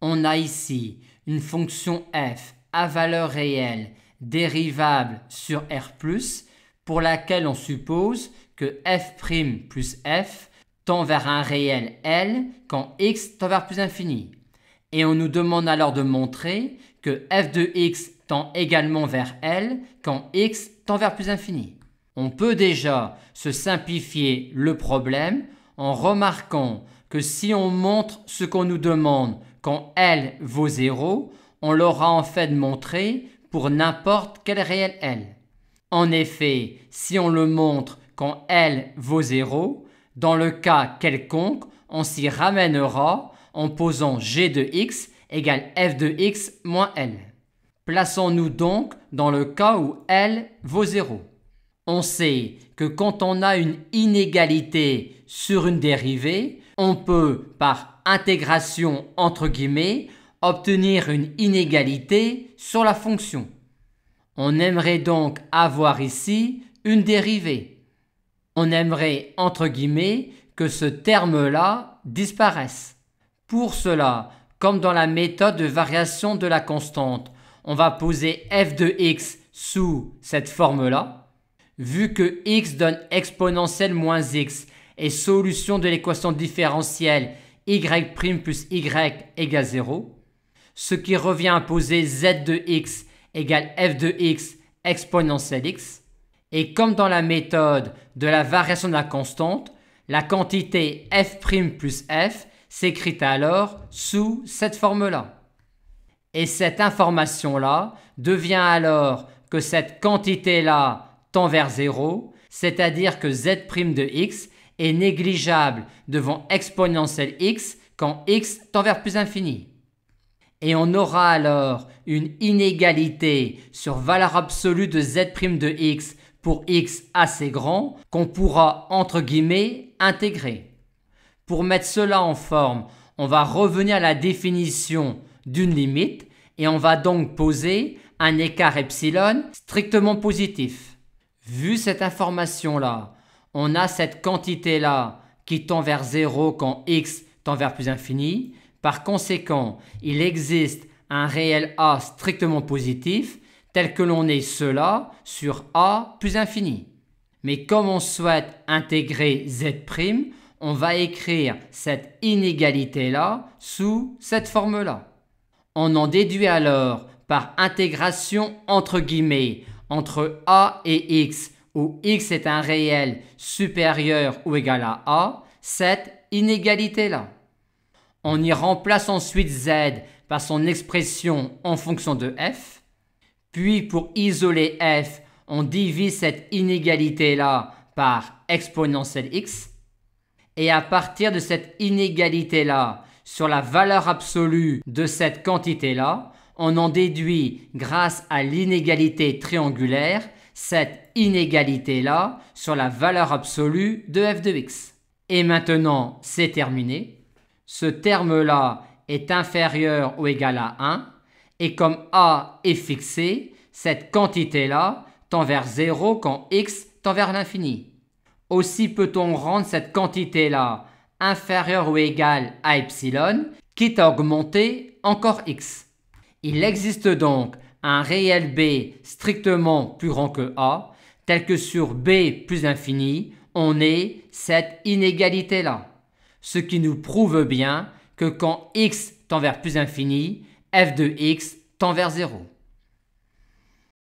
On a ici une fonction f à valeur réelle dérivable sur R+, pour laquelle on suppose que f' plus f tend vers un réel L quand x tend vers plus infini. Et on nous demande alors de montrer que f de x tend également vers L quand x tend vers plus infini. On peut déjà se simplifier le problème en remarquant que si on montre ce qu'on nous demande quand L vaut 0, on l'aura en fait montré pour n'importe quel réel L. En effet, si on le montre quand L vaut 0, dans le cas quelconque, on s'y ramènera en posant g de x égale f de x moins L. Plaçons-nous donc dans le cas où L vaut 0. On sait que quand on a une inégalité sur une dérivée, on peut, par intégration entre guillemets, obtenir une inégalité sur la fonction. On aimerait donc avoir ici une dérivée. On aimerait, entre guillemets, que ce terme-là disparaisse. Pour cela, comme dans la méthode de variation de la constante, on va poser f de x sous cette forme-là. Vu que x donne exponentielle moins x et solution de l'équation différentielle y' plus y égale 0, ce qui revient à poser z de x égale f de x exponentielle x. Et comme dans la méthode de la variation de la constante, la quantité f' plus f s'écrit alors sous cette forme-là. Et cette information-là devient alors que cette quantité-là tend vers 0, c'est-à-dire que z' de x est négligeable devant exponentielle x quand x tend vers plus infini. Et on aura alors une inégalité sur valeur absolue de z' de x pour x assez grand qu'on pourra entre guillemets intégrer. Pour mettre cela en forme, on va revenir à la définition d'une limite et on va donc poser un écart epsilon strictement positif. Vu cette information-là, on a cette quantité-là qui tend vers 0 quand x tend vers plus infini. Par conséquent, il existe un réel A strictement positif tel que l'on est cela sur A plus infini. Mais comme on souhaite intégrer Z', on va écrire cette inégalité-là sous cette forme-là. On en déduit alors par intégration entre guillemets entre A et X, où X est un réel supérieur ou égal à A, cette inégalité-là. On y remplace ensuite Z par son expression en fonction de F. Puis pour isoler F, on divise cette inégalité-là par exponentielle X. Et à partir de cette inégalité-là, sur la valeur absolue de cette quantité-là, on en déduit, grâce à l'inégalité triangulaire, cette inégalité-là sur la valeur absolue de f de x. Et maintenant, c'est terminé. Ce terme-là est inférieur ou égal à 1, et comme a est fixé, cette quantité-là tend vers 0 quand x tend vers l'infini. Aussi peut-on rendre cette quantité-là inférieure ou égale à epsilon, quitte à augmenter encore x. Il existe donc un réel b strictement plus grand que a, tel que sur b plus infini, on ait cette inégalité-là. Ce qui nous prouve bien que quand x tend vers plus infini, f de x tend vers 0.